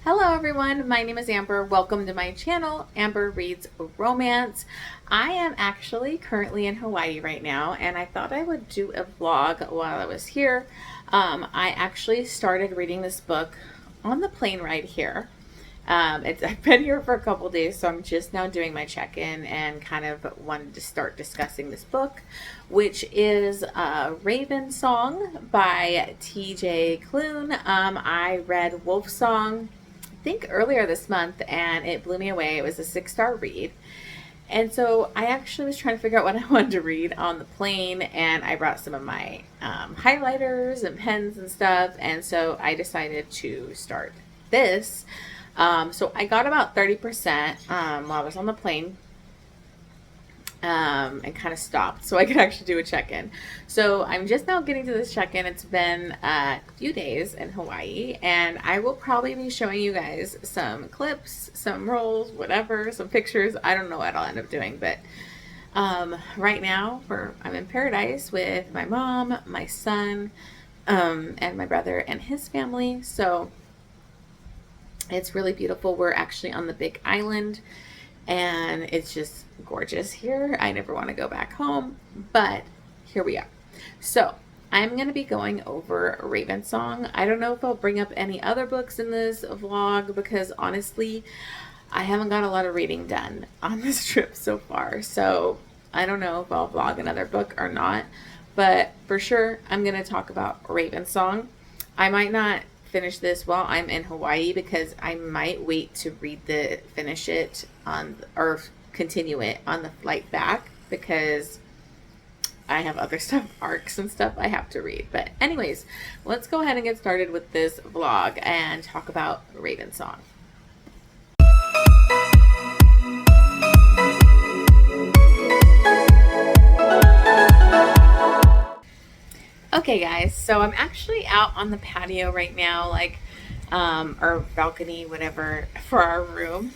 Hello everyone, my name is Amber. Welcome to my channel, Amber Reads Romance. I am actually currently in Hawaii right now, and I thought I would do a vlog while I was here. I actually started reading this book on the plane ride here. I've been here for a couple days, so I'm just now doing my check-in and kind of wanted to start discussing this book, which is Ravensong by TJ Klune. I read Wolfsong, I think earlier this month, and it blew me away. It was a 6-star read. And so I actually was trying to figure out what I wanted to read on the plane, and I brought some of my highlighters and pens and stuff, and so I decided to start this. So I got about 30% while I was on the plane and kind of stopped so I could actually do a check-in. So I'm just now getting to this check-in. It's been a few days in Hawaii, and I will probably be showing you guys some clips, some rolls, whatever, some pictures. I don't know what I'll end up doing, but right now I'm in paradise with my mom, my son, and my brother and his family. So it's really beautiful. We're actually on the Big Island, and it's just gorgeous here. I never want to go back home, but here we are. So I'm going to be going over Ravensong. I don't know if I'll bring up any other books in this vlog because honestly, I haven't got a lot of reading done on this trip so far. So I don't know if I'll vlog another book or not, but for sure I'm going to talk about Ravensong. I might not finish this while I'm in Hawaii because I might wait to finish it or continue it on the flight back because I have other stuff, arcs and stuff I have to read. But anyways, let's go ahead and get started with this vlog and talk about Ravensong. Okay guys, so I'm actually out on the patio right now, or balcony, whatever, for our room,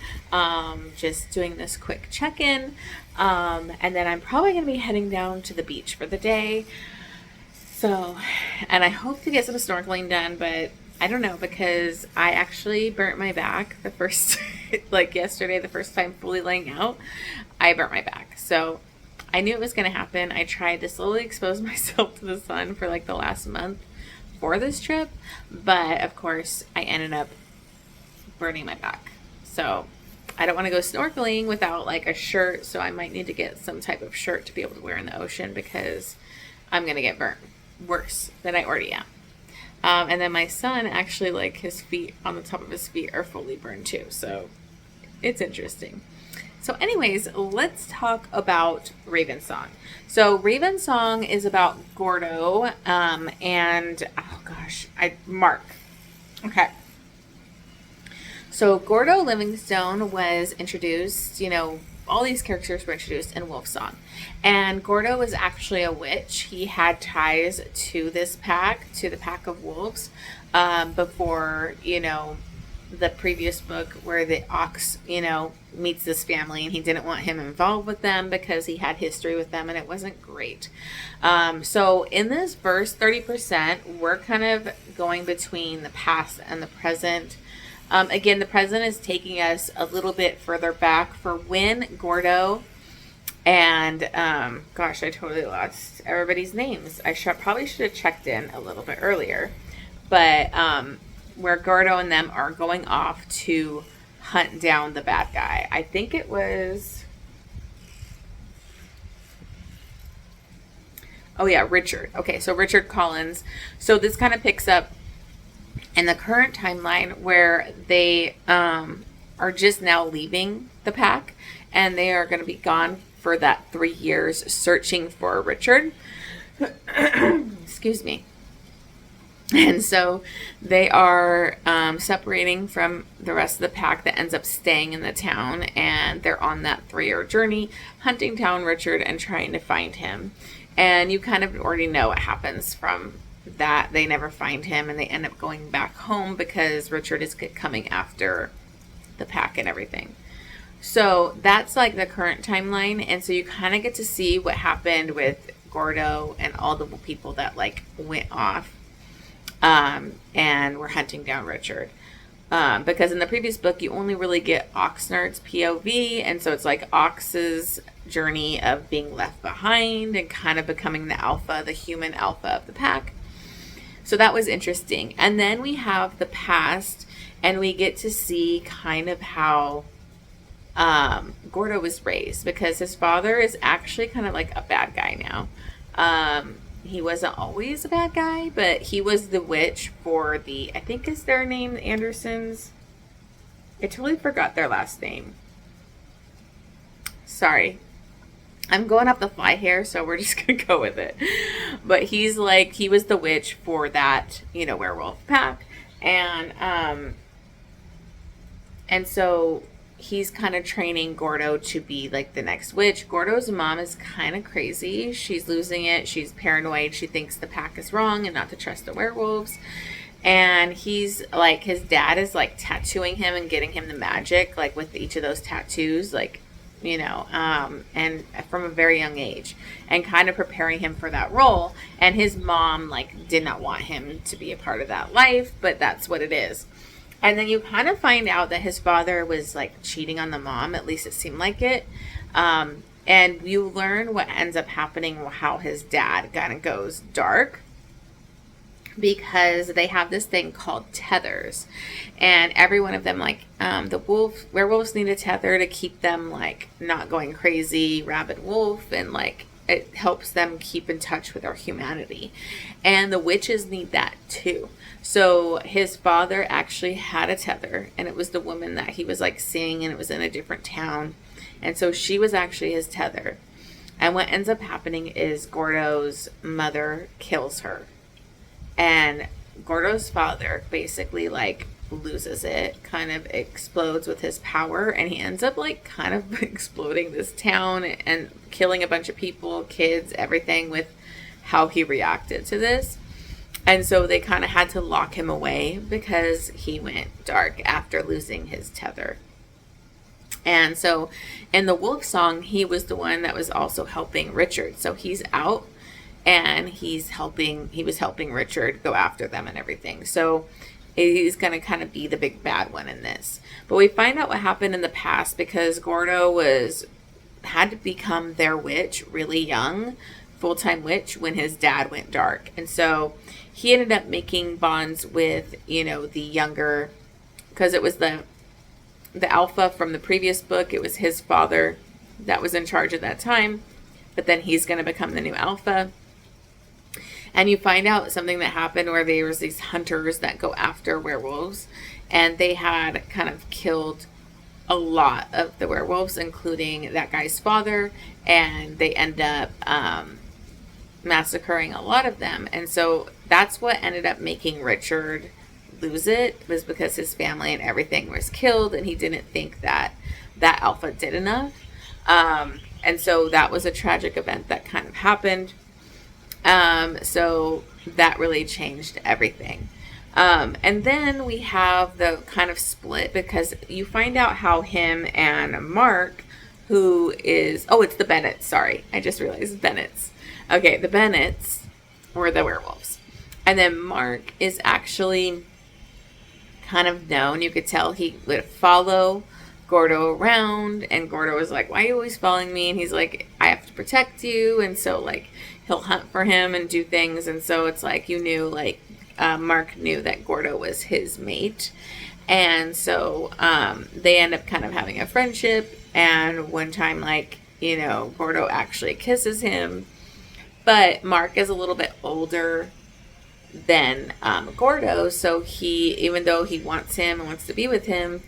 just doing this quick check-in, and then I'm probably going to be heading down to the beach for the day. So, and I hope to get some snorkeling done, but I don't know because I actually burnt my back the first, yesterday, the first time fully laying out, I burnt my back. So I knew it was going to happen. I tried to slowly expose myself to the sun for the last month for this trip, but of course I ended up burning my back. So I don't want to go snorkeling without a shirt, so I might need to get some type of shirt to be able to wear in the ocean because I'm going to get burnt worse than I already am. And then my son actually, his feet, on the top of his feet are fully burned too, so it's interesting. So anyways, let's talk about Ravensong. So Ravensong is about Gordo and, oh gosh, Mark. Okay. So Gordo Livingstone was introduced, all these characters were introduced in Wolfsong. And Gordo was actually a witch. He had ties to this pack, to the pack of wolves, before, the previous book where the ox, meets this family, and he didn't want him involved with them because he had history with them and it wasn't great. So in this verse, 30%, we're kind of going between the past and the present. Again, the present is taking us a little bit further back for when Gordo and, gosh, I totally lost everybody's names. I probably should have checked in a little bit earlier, but, where Gordo and them are going off to hunt down the bad guy. I think it was, oh yeah, Richard. Okay, so Richard Collins. So this kind of picks up in the current timeline where they are just now leaving the pack, and they are going to be gone for that 3 years searching for Richard. Excuse me. And so they are separating from the rest of the pack that ends up staying in the town, and they're on that 3-year journey hunting down Richard and trying to find him. And you kind of already know what happens from that. They never find him, and they end up going back home because Richard is coming after the pack and everything. So that's the current timeline, and so you kind of get to see what happened with Gordo and all the people that went off and we're hunting down Richard. Because in the previous book, you only really get Oxnard's POV, and so it's like Ox's journey of being left behind and kind of becoming the alpha, the human alpha of the pack. So that was interesting. And then we have the past, and we get to see kind of how Gordo was raised, because his father is actually kind of like a bad guy now. He wasn't always a bad guy, but he was the witch for the, I think is their name, Andersons. I totally forgot their last name. Sorry. I'm going off the fly here, so we're just going to go with it. But he was the witch for that, werewolf pack. And so he's kind of training Gordo to be like the next witch. Gordo's mom is kind of crazy. She's losing it. She's paranoid. She thinks the pack is wrong and not to trust the werewolves. And he's like, his dad is like tattooing him and getting him the magic, like with each of those tattoos, like, and from a very young age, and kind of preparing him for that role. And his mom like did not want him to be a part of that life, but that's what it is. And then you kind of find out that his father was like cheating on the mom, at least it seemed like it. And you learn what ends up happening, how his dad kind of goes dark, because they have this thing called tethers, and every one of them, like werewolves need a tether to keep them like not going crazy, rabid wolf, and like it helps them keep in touch with our humanity. And the witches need that too. So his father actually had a tether, and it was the woman that he was like seeing, and it was in a different town. And so she was actually his tether. And what ends up happening is Gordo's mother kills her. And Gordo's father basically like loses it, kind of explodes with his power, and he ends up like kind of exploding this town and killing a bunch of people, kids, everything, with how he reacted to this. And so they kind of had to lock him away because he went dark after losing his tether. And so in the Wolf Song, he was the one that was also helping Richard. So he's out, and he was helping Richard go after them and everything. So he's going to kind of be the big bad one in this. But we find out what happened in the past, because Gordo had to become their witch really young, full-time witch, when his dad went dark. And so he ended up making bonds with, the younger, because it was the alpha from the previous book. It was his father that was in charge at that time, but then he's going to become the new alpha. And you find out something that happened where there was these hunters that go after werewolves, and they had kind of killed a lot of the werewolves, including that guy's father, and they end up massacring a lot of them. And so that's what ended up making Richard lose it, was because his family and everything was killed, and he didn't think that alpha did enough. And so that was a tragic event that kind of happened. So that really changed everything. And then we have the kind of split, because you find out how him and Mark, it's the Bennetts. Sorry, I just realized Bennetts. Okay, the Bennetts were the werewolves. And then Mark is actually kind of known. You could tell he would follow Gordo around, and Gordo was like, "Why are you always following me?" And he's like, "I have to protect you." And so like he'll hunt for him and do things. And so it's like, Mark knew that Gordo was his mate. And so they end up kind of having a friendship. And one time, Gordo actually kisses him. But Mark is a little bit older than Gordo. So even though he wants him and wants to be with him,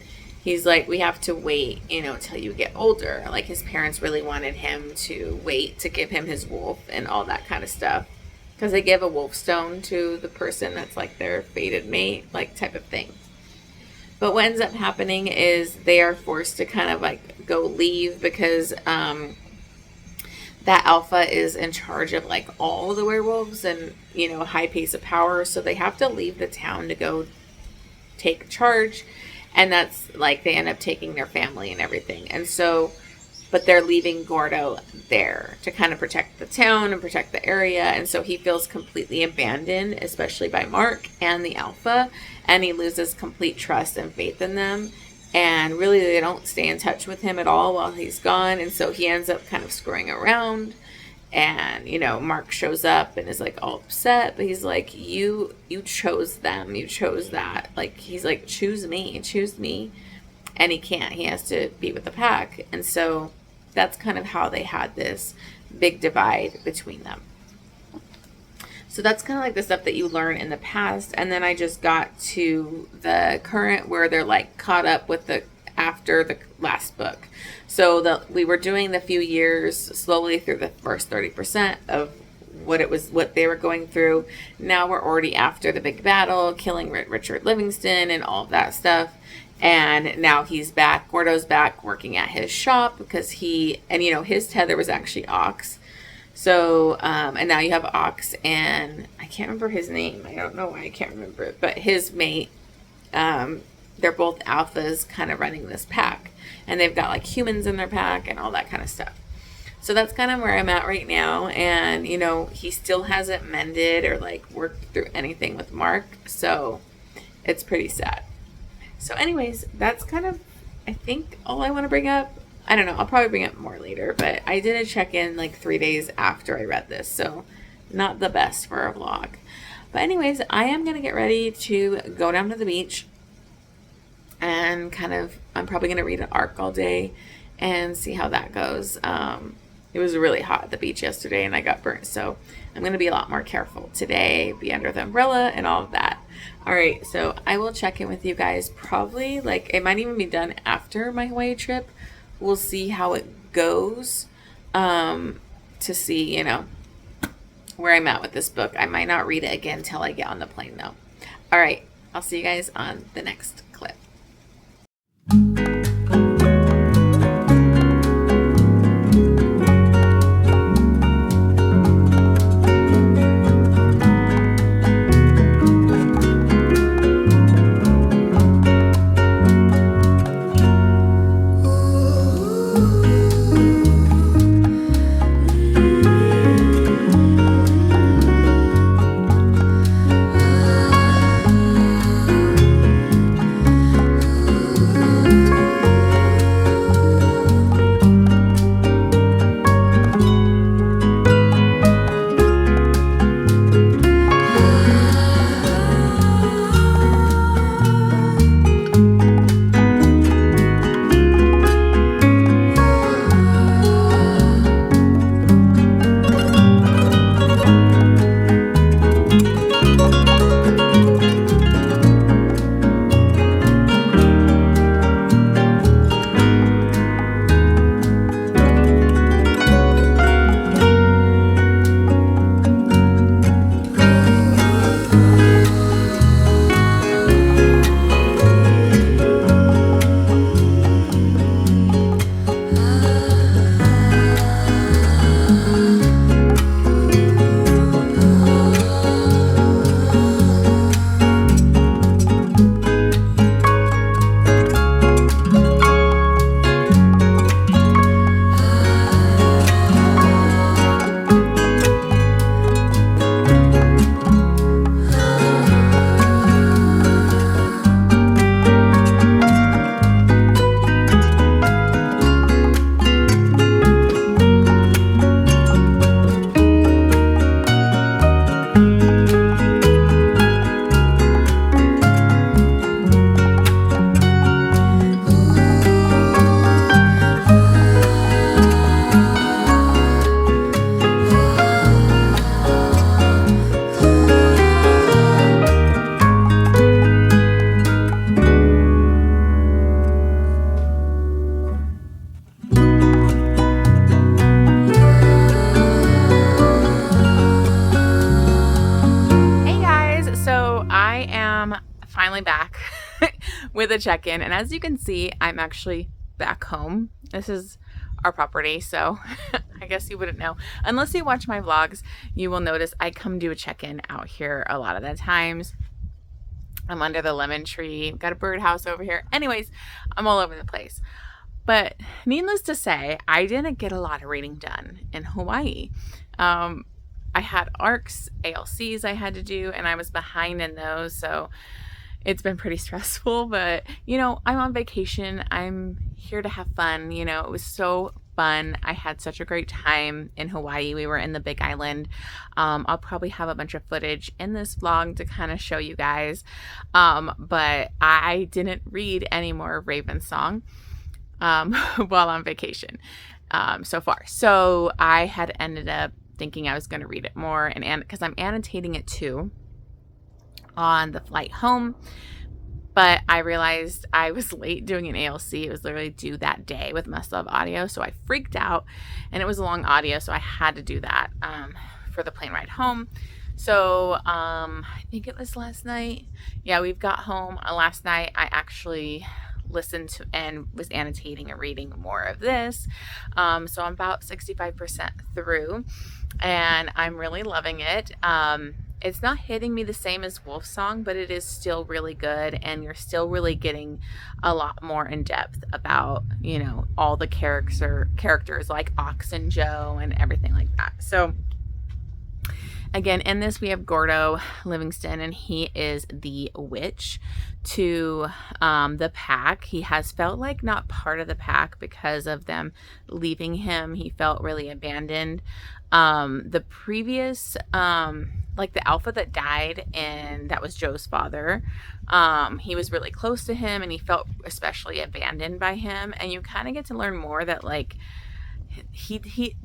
he's like, we have to wait, till you get older. Like, his parents really wanted him to wait to give him his wolf and all that kind of stuff. Because they give a wolf stone to the person that's like their fated mate, like type of thing. But what ends up happening is they are forced to kind of like go leave, because that alpha is in charge of like all the werewolves and, high pace of power. So they have to leave the town to go take charge. And that's like, they end up taking their family and everything. And so but they're leaving Gordo there to kind of protect the town and protect the area. And so he feels completely abandoned, especially by Mark and the Alpha, and he loses complete trust and faith in them. And really, they don't stay in touch with him at all while he's gone. And so he ends up kind of screwing around. And, you know, Mark shows up and is like all upset, but he's like, you chose them. You chose that. Like, he's like, choose me. And he can't. He has to be with the pack. And so that's kind of how they had this big divide between them. So that's kind of like the stuff that you learn in the past. And then I just got to the current where they're like caught up with the after the last book. So we were doing the few years slowly through the first 30% of what they were going through. Now we're already after the big battle, killing Richard Livingston and all of that stuff. And now he's back. Gordo's back working at his shop because his tether was actually Ox. So, and now you have Ox and I can't remember his name. I don't know why I can't remember it, but his mate, they're both alphas kind of running this pack, and they've got like humans in their pack and all that kind of stuff. So that's kind of where I'm at right now. And, you know, he still hasn't mended or like worked through anything with Mark. So it's pretty sad. So anyways, that's kind of, I think, all I want to bring up. I don't know. I'll probably bring it more later, but I did a check-in like 3 days after I read this. So not the best for a vlog. But anyways, I am going to get ready to go down to the beach and I'm probably going to read an arc all day and see how that goes. It was really hot at the beach yesterday and I got burnt. So I'm going to be a lot more careful today, be under the umbrella and all of that. All right. So I will check in with you guys probably it might even be done after my Hawaii trip. We'll see how it goes, to see, you know, where I'm at with this book. I might not read it again till I get on the plane though. All right. I'll see you guys on the next clip. Finally back with a check-in, and as you can see, I'm actually back home. This is our property, so I guess you wouldn't know unless you watch my vlogs. You will notice I come do a check-in out here a lot of the times. I'm under the lemon tree, got a birdhouse over here. Anyways, I'm all over the place, But needless to say, I didn't get a lot of reading done in Hawaii. I had ARCs, ALCs I had to do, and I was behind in those, so it's been pretty stressful. But, I'm on vacation. I'm here to have fun. It was so fun. I had such a great time in Hawaii. We were in the Big Island. I'll probably have a bunch of footage in this vlog to kind of show you guys. But I didn't read any more of Ravensong while on vacation so far. So I had ended up thinking I was going to read it more, and because I'm annotating it too on the flight home. But I realized I was late doing an ALC. It was literally due that day with Must Love Audio. So I freaked out, and it was a long audio. So I had to do that for the plane ride home. So I think it was last night. Yeah, we've got home last night. I actually listened to and was annotating and reading more of this. So I'm about 65% through, and I'm really loving it. It's not hitting me the same as Wolfsong, but it is still really good, and you're still really getting a lot more in depth about, all the characters like Ox and Joe and everything like that. So again, in this we have Gordo Livingston, and he is the witch to the pack. He has felt like not part of the pack because of them leaving him. He felt really abandoned. The previous like the alpha that died, and that was Joe's father, he was really close to him, and he felt especially abandoned by him. And you kind of get to learn more that like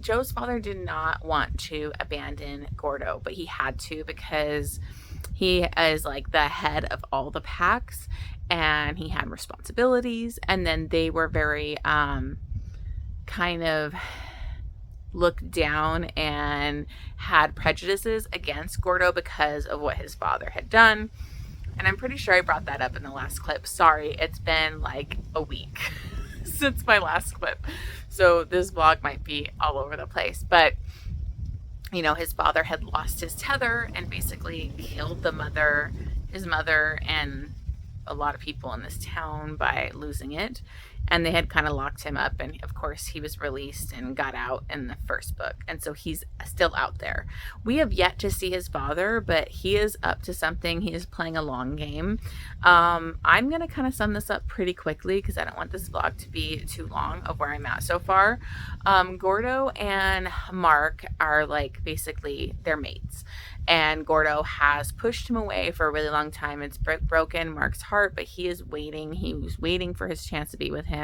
Joe's father did not want to abandon Gordo, but he had to because he is like the head of all the packs, and he had responsibilities. And then they were very kind of looked down and had prejudices against Gordo because of what his father had done. And I'm pretty sure I brought that up in the last clip. Sorry, it's been like a week since my last clip, so this vlog might be all over the place. But his father had lost his tether and basically killed his mother and a lot of people in this town by losing it. And they had kind of locked him up, and of course he was released and got out in the first book, and so he's still out there. We have yet to see his father, but he is up to something. He is playing a long game. I'm gonna kind of sum this up pretty quickly because I don't want this vlog to be too long of where I'm at so far. Gordo and Mark are like basically their mates, and Gordo has pushed him away for a really long time. It's broken Mark's heart, but he is waiting. He was waiting for his chance to be with him.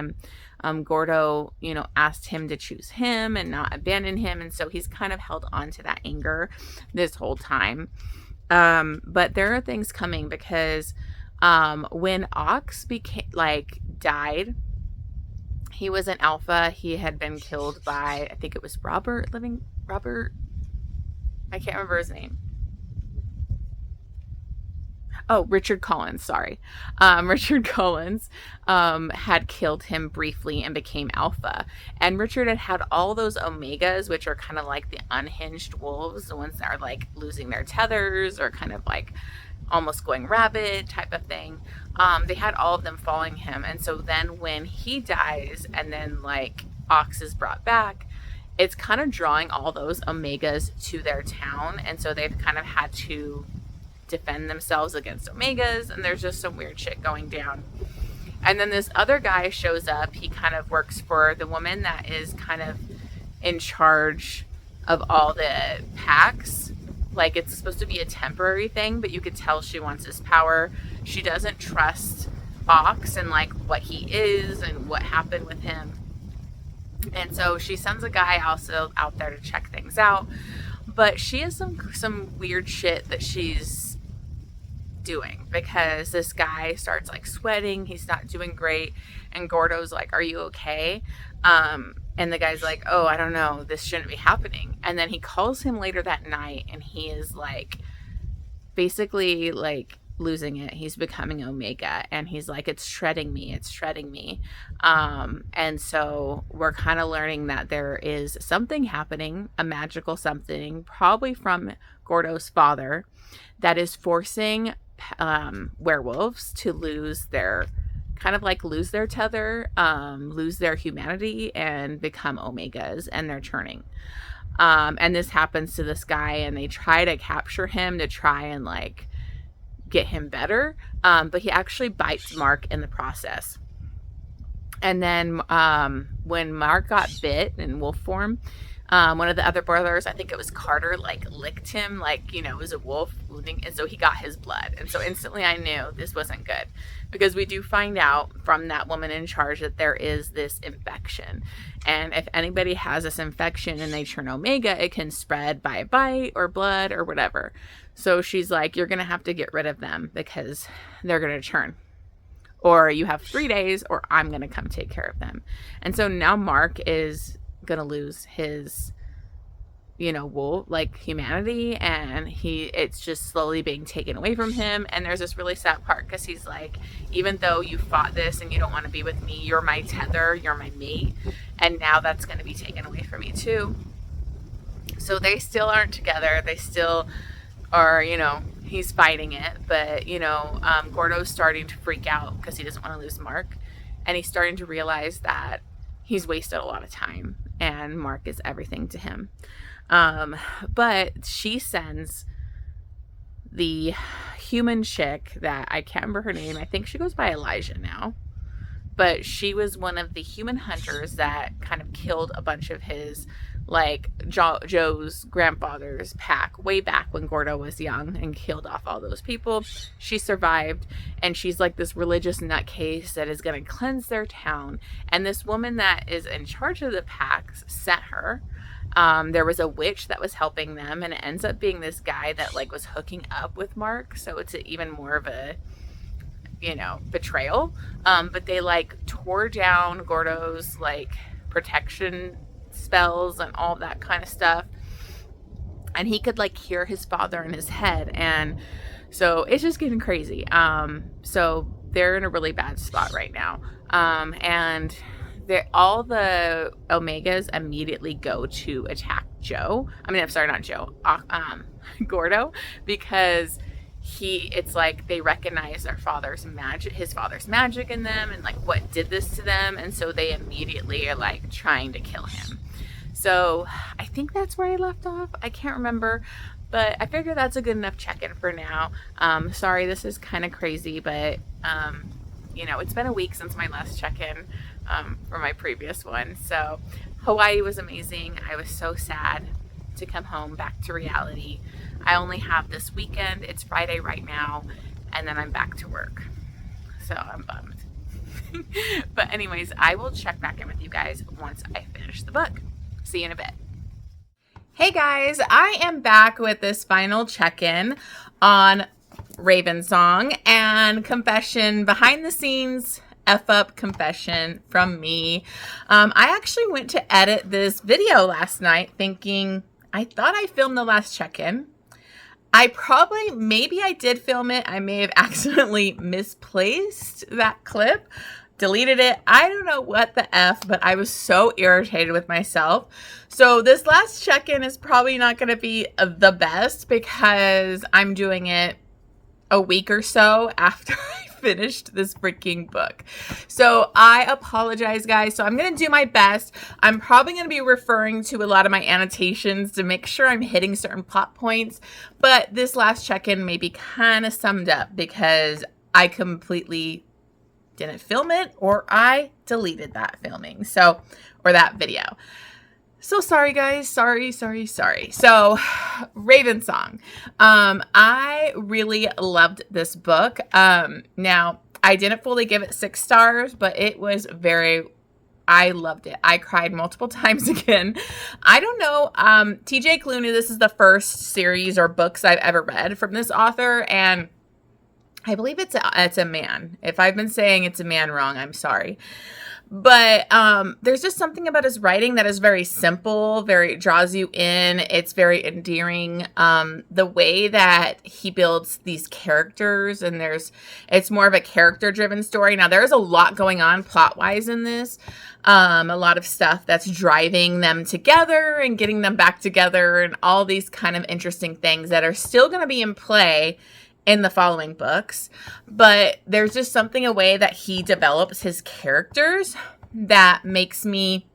Gordo, asked him to choose him and not abandon him, and so he's kind of held on to that anger this whole time. But there are things coming because when Ox died, he was an alpha. He had been killed by, I think it was Robert. I can't remember his name. Oh, Richard Collins, sorry. Richard Collins had killed him briefly and became alpha. And Richard had all those omegas, which are kind of like the unhinged wolves, the ones that are like losing their tethers or kind of like almost going rabid type of thing. They had all of them following him. And so then when he dies and then like Ox is brought back, it's kind of drawing all those omegas to their town. And so they've kind of had to defend themselves against omegas, and there's just some weird shit going down. And then this other guy shows up. He kind of works for the woman that is kind of in charge of all the packs. Like, it's supposed to be a temporary thing, but you could tell she wants his power. She doesn't trust Ox and like what he is and what happened with him. And so she sends a guy also out there to check things out. But she has some weird shit that she's doing, because this guy starts like sweating. He's not doing great. And Gordo's like, "Are you okay?" And the guy's like, "Oh, I don't know. This shouldn't be happening." And then he calls him later that night, and he is like basically like losing it. He's becoming Omega, and he's like, "It's shredding me. It's shredding me." And so we're kind of learning that there is something happening, a magical something, probably from Gordo's father, that is forcing werewolves to lose their kind of like lose their tether, lose their humanity, and become omegas, and they're turning. And this happens to this guy, and they try to capture him to try and like get him better. But he actually bites Mark in the process. And then when Mark got bit in wolf form, one of the other brothers, I think it was Carter, like licked him like, it was a wolf wounding. And so he got his blood. And so instantly I knew this wasn't good, because we do find out from that woman in charge that there is this infection. And if anybody has this infection and they turn omega, it can spread by a bite or blood or whatever. So she's like, you're going to have to get rid of them because they're going to turn. Or you have 3 days, or I'm going to come take care of them. And so now Mark is going to lose his, wolf, like humanity. And it's just slowly being taken away from him. And there's this really sad part, because he's like, even though you fought this and you don't want to be with me, you're my tether, you're my mate. And now that's going to be taken away from me too. So they still aren't together. They still are, he's fighting it, but Gordo's starting to freak out because he doesn't want to lose Mark, and he's starting to realize that he's wasted a lot of time and Mark is everything to him. But she sends the human chick that I can't remember her name. I think she goes by Elijah now, but she was one of the human hunters that kind of killed a bunch of his, like Joe's grandfather's pack way back when Gordo was young, and killed off all those people. She survived, and she's like this religious nutcase that is going to cleanse their town. And this woman that is in charge of the packs sent her. There was a witch that was helping them, and it ends up being this guy that like was hooking up with Mark. So it's even more of a, betrayal. But they like tore down Gordo's like protection spells and all that kind of stuff, and he could like hear his father in his head. And so it's just getting crazy. So they're in a really bad spot right now. And all the omegas immediately go to attack Joe. I'm sorry, not Joe, Gordo, because it's like they recognize his father's magic in them, and like what did this to them. And so they immediately are like trying to kill him. So I think that's where I left off. I can't remember, but I figure that's a good enough check-in for now. Sorry, this is kind of crazy, but it's been a week since my last check-in for my previous one. So Hawaii was amazing. I was so sad to come home back to reality. I only have this weekend. It's Friday right now, and then I'm back to work. So I'm bummed. But anyways, I will check back in with you guys once I finish the book. See you in a bit. Hey guys, I am back with this final check-in on Ravensong, and confession, behind the scenes F-up confession from me. I actually went to edit this video last night thinking, I thought I filmed the last check-in. Maybe I did film it. I may have accidentally misplaced that clip, deleted it. I don't know what the F, but I was so irritated with myself. So this last check-in is probably not going to be the best, because I'm doing it a week or so after I finished this freaking book. So I apologize, guys. So I'm going to do my best. I'm probably going to be referring to a lot of my annotations to make sure I'm hitting certain plot points. But this last check-in may be kind of summed up because I completely didn't film it, or I deleted that filming. Or that video. So sorry, guys. Sorry. So Ravensong. I really loved this book. Now, I didn't fully give it 6 stars, but it was I loved it. I cried multiple times again. I don't know. TJ Klune, this is the first series or books I've ever read from this author, and I believe it's a man. If I've been saying it's a man wrong, I'm sorry. But there's just something about his writing that is very simple, draws you in. It's very endearing. The way that he builds these characters, and it's more of a character-driven story. Now, there's a lot going on plot-wise in this. A lot of stuff that's driving them together and getting them back together, and all these kind of interesting things that are still going to be in play in the following books, but there's just something a way that he develops his characters that makes me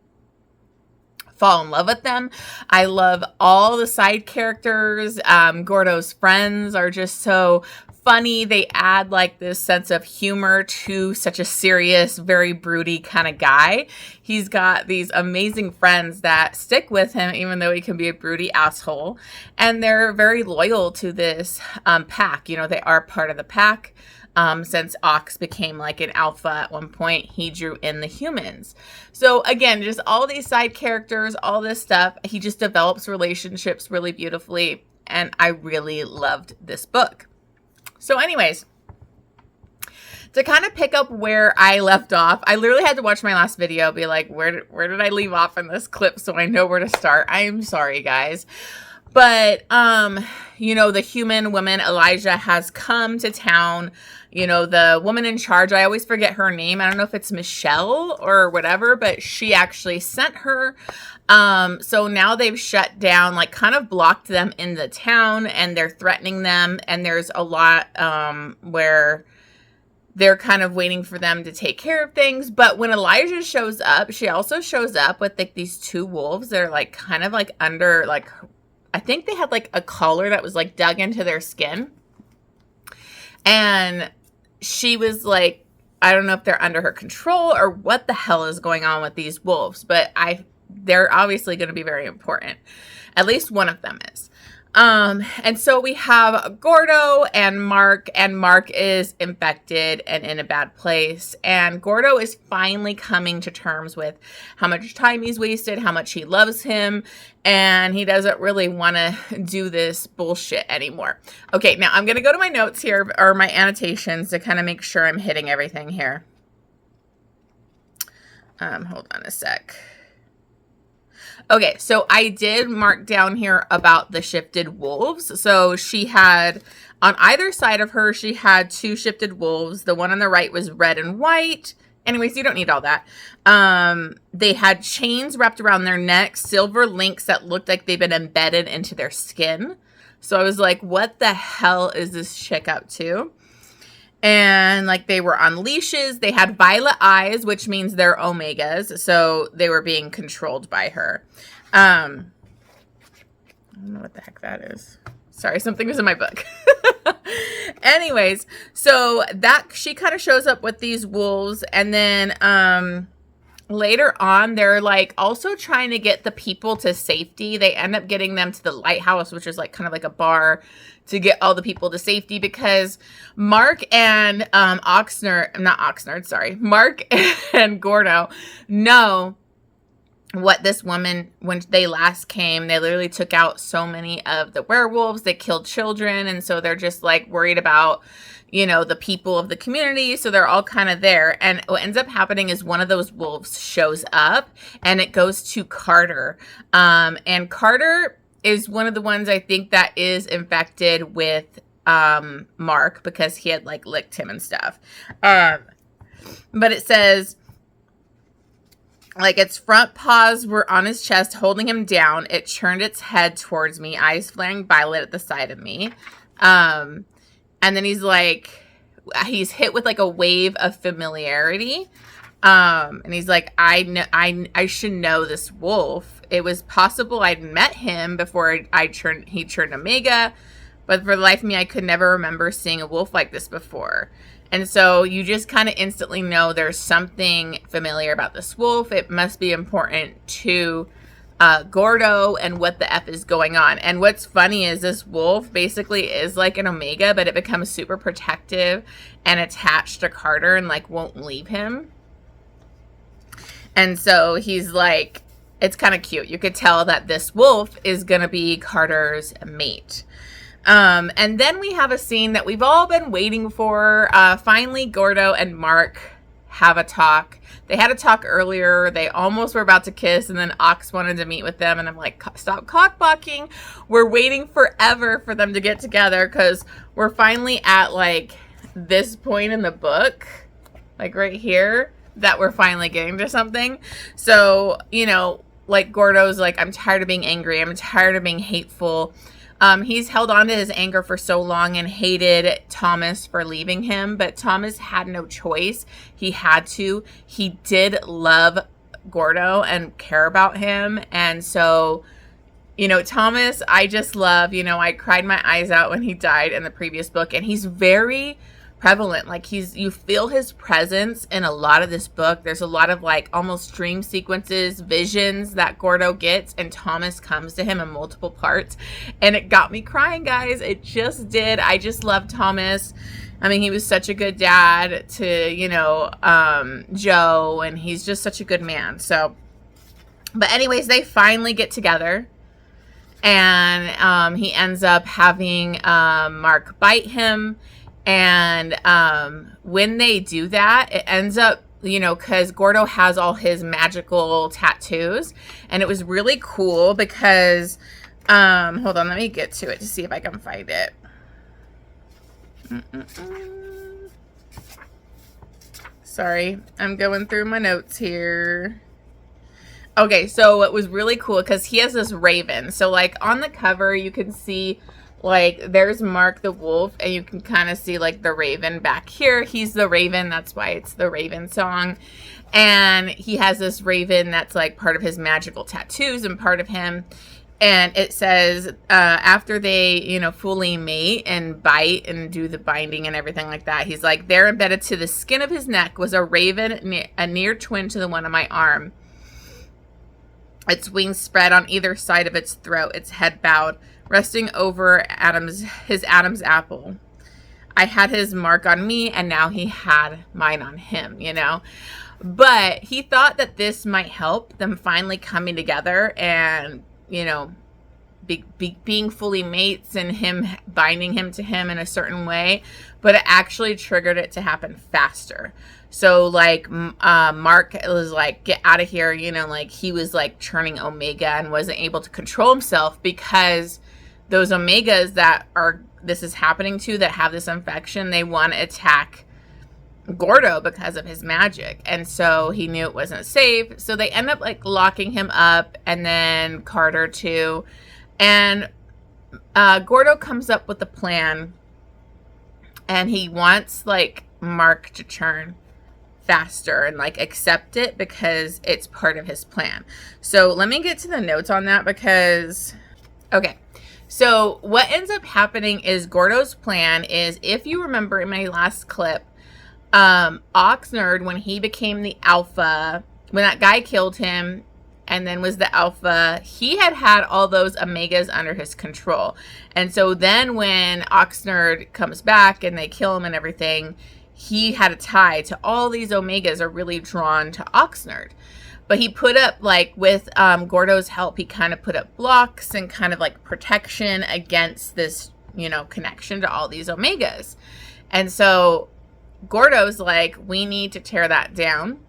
fall in love with them. I love all the side characters. Gordo's friends are just so funny. They add like this sense of humor to such a serious, very broody kind of guy. He's got these amazing friends that stick with him, even though he can be a broody asshole. And they're very loyal to this pack. You know, they are part of the pack. Since Ox became like an alpha at one point, he drew in the humans. So again, just all these side characters, all this stuff, he just develops relationships really beautifully. And I really loved this book. So anyways, to kind of pick up where I left off, I literally had to watch my last video, be like, where did I leave off in this clip so I know where to start? I am sorry, guys. But, you know, the human woman, Elijah, has come to town. You know, the woman in charge, I always forget her name. I don't know if it's Michelle or whatever, but she actually sent her. So now they've shut down, like kind of blocked them in the town, and they're threatening them. And there's a lot where they're kind of waiting for them to take care of things. But when Elijah shows up, she also shows up with like these two wolves. They're like kind of like under like, I think they had like a collar that was like dug into their skin. And she was like, I don't know if they're under her control or what the hell is going on with these wolves, but they're obviously going to be very important. At least one of them is. And so we have Gordo and Mark is infected and in a bad place. And Gordo is finally coming to terms with how much time he's wasted, how much he loves him, and he doesn't really want to do this bullshit anymore. Okay, now I'm going to go to my notes here, or my annotations, to kind of make sure I'm hitting everything here. Hold on a sec. Okay, so I did mark down here about the shifted wolves. So she had, on either side of her, she had two shifted wolves. The one on the right was red and white. Anyways, you don't need all that. They had chains wrapped around their necks, silver links that looked like they've been embedded into their skin. So I was like, what the hell is this chick up to? And like they were on leashes. They had violet eyes, which means they're omegas. So they were being controlled by her. I don't know what the heck that is. Sorry, something was in my book. Anyways, so that she kind of shows up with these wolves. And then later on, they're like also trying to get the people to safety. They end up getting them to the lighthouse, which is like kind of like a bar, to get all the people to safety, because Mark and Mark and Gordo know what this woman, when they last came, they literally took out so many of the werewolves. They killed children, and so they're just like worried about, you know, the people of the community. So they're all kind of there. And what ends up happening is one of those wolves shows up, and it goes to Carter. And Carter is one of the ones I think that is infected with Mark, because he had like licked him and stuff. But it says, like, its front paws were on his chest, holding him down. It turned its head towards me, eyes flaring violet at the side of me. And then he's like, he's hit with like a wave of familiarity. And he's like, I should know this wolf. It was possible I'd met him before he turned Omega, but for the life of me, I could never remember seeing a wolf like this before. And so you just kind of instantly know there's something familiar about this wolf. It must be important to Gordo and what the F is going on. And what's funny is this wolf basically is like an Omega, but it becomes super protective and attached to Carter and like won't leave him. And so he's like, it's kind of cute. You could tell that this wolf is going to be Carter's mate. And then we have a scene that we've all been waiting for. Finally, Gordo and Mark have a talk. They had a talk earlier. They almost were about to kiss, and then Ox wanted to meet with them. And I'm like, stop cockblocking. We're waiting forever for them to get together, because we're finally at like this point in the book, like right here, that we're finally getting to something. So, you know, like Gordo's like, I'm tired of being angry. I'm tired of being hateful. He's held on to his anger for so long and hated Thomas for leaving him, but Thomas had no choice. He had to. He did love Gordo and care about him. And so, you know, Thomas, I just love, you know, I cried my eyes out when he died in the previous book, and he's very prevalent. Like, you feel his presence in a lot of this book. There's a lot of like almost dream sequences, visions that Gordo gets, and Thomas comes to him in multiple parts, and it got me crying, guys. It just did. I just love Thomas. I mean, he was such a good dad to, you know, Joe, and he's just such a good man. So, but anyways, they finally get together, and he ends up having Mark bite him. And when they do that, it ends up, you know, because Gordo has all his magical tattoos. And it was really cool because, hold on, let me get to it to see if I can find it. Sorry, I'm going through my notes here. Okay, so it was really cool because he has this raven. So, like, on the cover, you can see, like, there's Mark the wolf, and you can kind of see, like, the raven back here. He's the raven. That's why it's the Ravensong. And he has this raven that's, like, part of his magical tattoos and part of him. And it says, after they, you know, fully mate and bite and do the binding and everything like that, he's like, there embedded to the skin of his neck was a raven, a near twin to the one on my arm. Its wings spread on either side of its throat, its head bowed, resting over his Adam's apple. I had his mark on me, and now he had mine on him, you know. But he thought that this might help them finally coming together and, you know, being fully mates and him binding him to him in a certain way. But it actually triggered it to happen faster. So, like, Mark was like, get out of here, you know, like, he was, like, churning Omega and wasn't able to control himself because those Omegas that this is happening to, that have this infection, they want to attack Gordo because of his magic. And so he knew it wasn't safe. So they end up, like, locking him up, and then Carter, too. And Gordo comes up with a plan, and he wants, like, Mark to turn faster and, like, accept it because it's part of his plan. So let me get to the notes on that because, okay. So what ends up happening is Gordo's plan is, if you remember in my last clip, Oxnard, when he became the alpha, when that guy killed him and then was the alpha, he had all those Omegas under his control. And so then when Oxnard comes back and they kill him and everything, he had a tie to all these Omegas are really drawn to Oxnard. But he put up, like, with Gordo's help, he kind of put up blocks and kind of, like, protection against this, you know, connection to all these Omegas. And so Gordo's like, we need to tear that down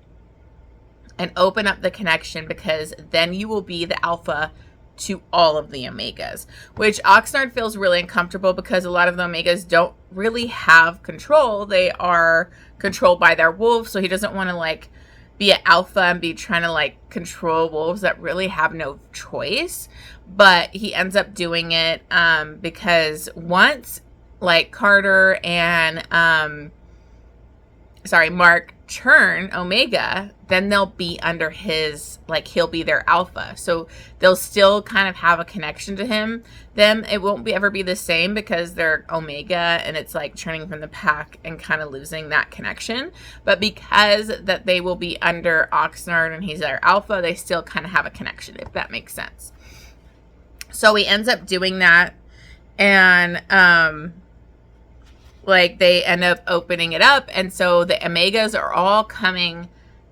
and open up the connection, because then you will be the alpha to all of the Omegas, which Oxnard feels really uncomfortable because a lot of the Omegas don't really have control. They are controlled by their wolves, so he doesn't want to, like, be an alpha and be trying to, like, control wolves that really have no choice. But he ends up doing it because once, like, Carter and Mark turn Omega, then they'll be under his, like, he'll be their alpha. So they'll still kind of have a connection to him. Then it won't ever be the same because they're Omega and it's like turning from the pack and kind of losing that connection. But because that they will be under Oxnard and he's their alpha, they still kind of have a connection, if that makes sense. So he ends up doing that, and like, they end up opening it up, and so the Omegas are all coming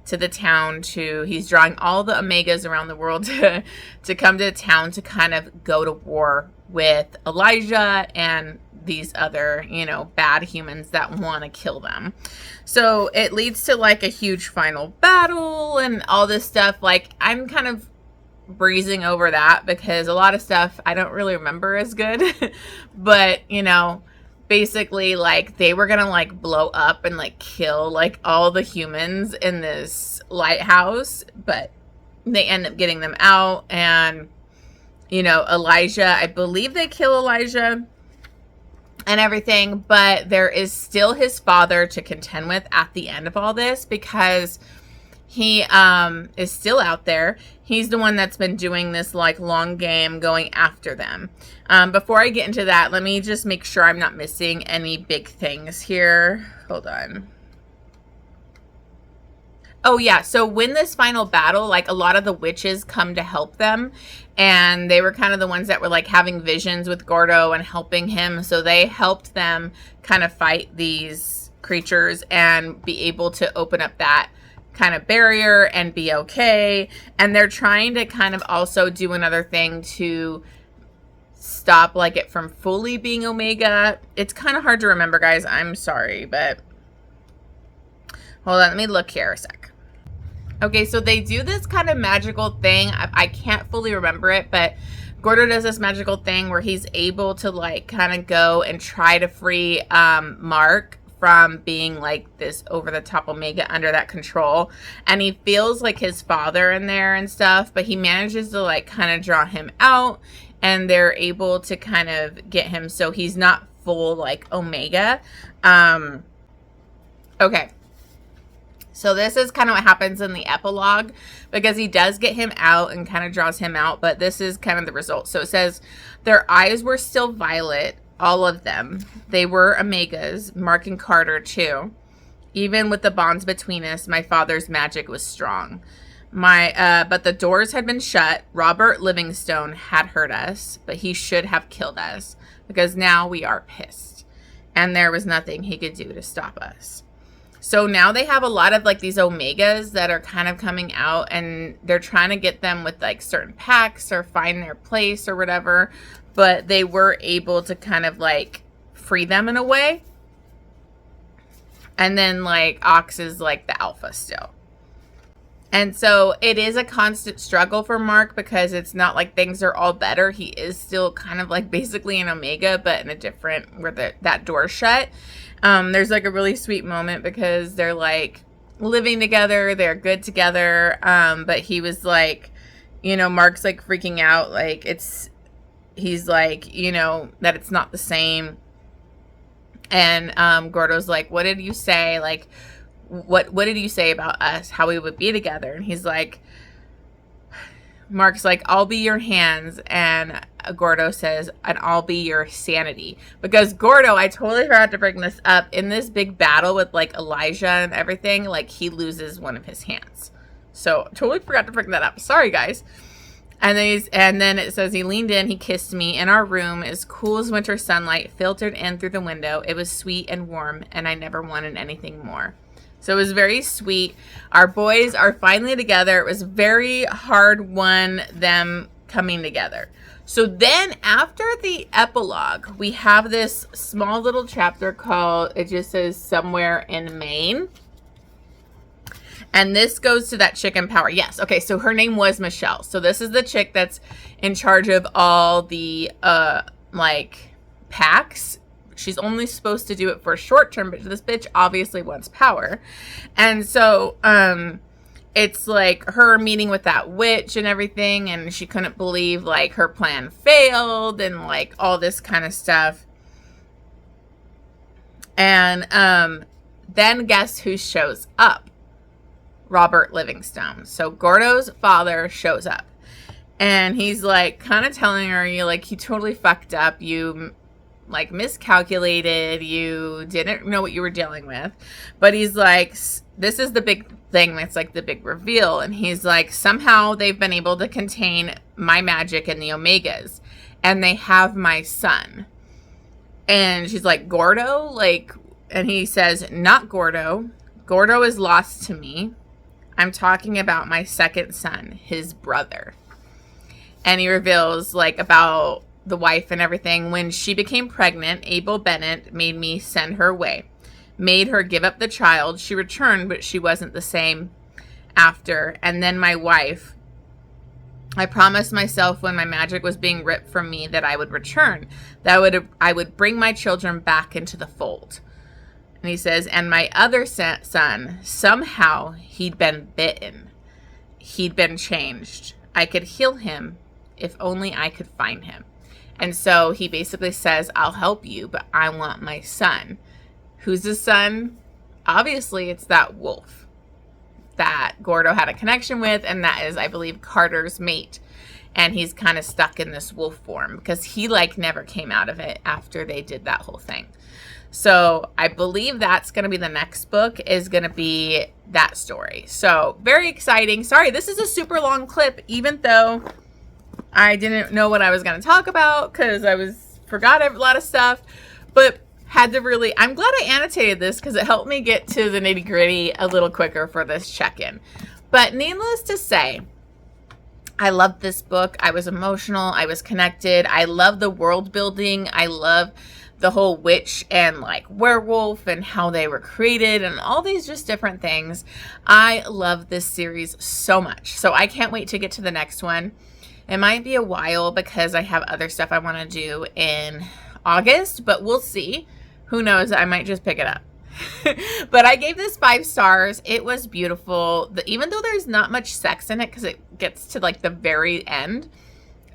to the town he's drawing all the Omegas around the world to come to the town to kind of go to war with Elijah and these other, you know, bad humans that want to kill them. So it leads to, like, a huge final battle and all this stuff. Like, I'm kind of breezing over that because a lot of stuff I don't really remember as good. But, you know, basically, like, they were gonna, like, blow up and, like, kill, like, all the humans in this lighthouse, but they end up getting them out, and you know, Elijah. I believe they kill Elijah and everything, but there is still his father to contend with at the end of all this, because he is still out there. He's the one that's been doing this like long game going after them. Before I get into that, let me just make sure I'm not missing any big things here. Hold on. Oh yeah, so when this final battle, like a lot of the witches come to help them, and they were kind of the ones that were like having visions with Gordo and helping him, so they helped them kind of fight these creatures and be able to open up that kind of barrier and be okay. And they're trying to kind of also do another thing to stop like it from fully being Omega. It's kind of hard to remember, guys. I'm sorry, but hold on, let me look here a sec. Okay, so they do this kind of magical thing. I can't fully remember it, but Gordo does this magical thing where he's able to like kind of go and try to free Mark from being like this over-the-top Omega under that control. And he feels like his father in there and stuff, but he manages to like kind of draw him out, and they're able to kind of get him so he's not full like Omega. Okay. So this is kind of what happens in the epilogue, because he does get him out and kind of draws him out, but this is kind of the result. So it says, their eyes were still violet, all of them. They were Omegas, Mark and Carter too. Even with the bonds between us, my father's magic was strong. But the doors had been shut. Robert Livingstone had hurt us, but he should have killed us, because now we are pissed. And there was nothing he could do to stop us. So now they have a lot of like these Omegas that are kind of coming out, and they're trying to get them with like certain packs or find their place or whatever. But they were able to kind of like free them in a way. And then like Ox is like the alpha still. And so it is a constant struggle for Mark, because it's not like things are all better. He is still kind of like basically an Omega, but in a different, where that door's shut. There's like a really sweet moment because they're like living together. They're good together. But he was like, you know, Mark's like freaking out. Like he's like, you know, that it's not the same. And Gordo's like, what did you say? Like, what did you say about us, how we would be together? And he's like, Mark's like, I'll be your hands. And Gordo says, and I'll be your sanity. Because Gordo, I totally forgot to bring this up, in this big battle with like Elijah and everything, like he loses one of his hands. So totally forgot to bring that up. Sorry, guys. And then it says, he leaned in, he kissed me in our room, as cool as winter sunlight filtered in through the window. It was sweet and warm, and I never wanted anything more. So it was very sweet. Our boys are finally together. It was very hard won, them coming together. So then after the epilogue, we have this small little chapter called, it just says Somewhere in Maine. And this goes to that chick in power. Yes. Okay. So her name was Michelle. So this is the chick that's in charge of all the, like packs. She's only supposed to do it for a short term, but this bitch obviously wants power. And so, it's like her meeting with that witch and everything, and she couldn't believe like her plan failed and like all this kind of stuff. And then guess who shows up? Robert Livingstone. So Gordo's father shows up, and he's like kind of telling her, you like, you totally fucked up, you like miscalculated, you didn't know what you were dealing with. But he's like, this is the big thing that's like the big reveal. And he's like, somehow they've been able to contain my magic and the Omegas, and they have my son. And she's like, Gordo? Like, and he says, not Gordo. Gordo is lost to me. I'm talking about my second son, his brother. And he reveals like about the wife and everything. When she became pregnant, Abel Bennett made me send her away, made her give up the child. She returned, but she wasn't the same after. And then my wife, I promised myself when my magic was being ripped from me that I would return, that I would bring my children back into the fold. And he says, and my other son, somehow he'd been bitten. He'd been changed. I could heal him if only I could find him. And so he basically says, I'll help you, but I want my son. Who's his son? Obviously, it's that wolf that Gordo had a connection with, and that is, I believe, Carter's mate. And he's kind of stuck in this wolf form because he like never came out of it after they did that whole thing. So I believe that's going to be the next book, is going to be that story. So very exciting. Sorry, this is a super long clip, even though I didn't know what I was going to talk about because forgot a lot of stuff, but had to really, I'm glad I annotated this because it helped me get to the nitty gritty a little quicker for this check-in. But needless to say, I loved this book. I was emotional. I was connected. I love the world building. I love the whole witch and like werewolf and how they were created and all these just different things. I love this series so much. So I can't wait to get to the next one. It might be a while because I have other stuff I want to do in August, but we'll see. Who knows? I might just pick it up. But I gave this 5 stars. It was beautiful. Even though there's not much sex in it because it gets to like the very end,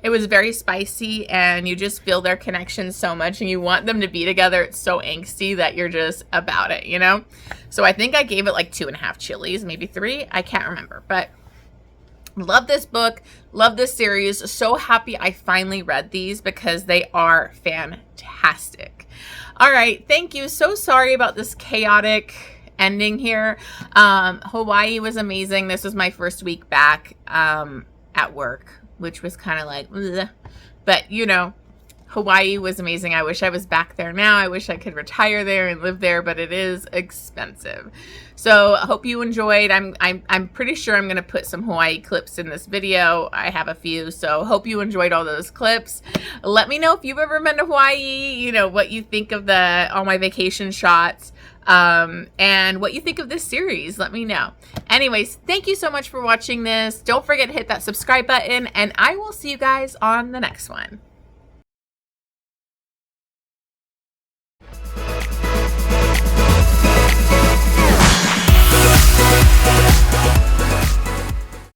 it was very spicy and you just feel their connection so much and you want them to be together. It's so angsty that you're just about it, you know? So I think I gave it like 2.5 chilies, maybe 3. I can't remember, but love this book. Love this series. So happy I finally read these because they are fantastic. All right. Thank you. So sorry about this chaotic ending here. Hawaii was amazing. This was my first week back at work, which was kind of like, ugh. But you know, Hawaii was amazing. I wish I was back there now. I wish I could retire there and live there, but it is expensive. So I hope you enjoyed. I'm pretty sure I'm going to put some Hawaii clips in this video. I have a few, so hope you enjoyed all those clips. Let me know if you've ever been to Hawaii, you know, what you think of all my vacation shots, and what you think of this series. Let me know. Anyways, thank you so much for watching this. Don't forget to hit that subscribe button, and I will see you guys on the next one.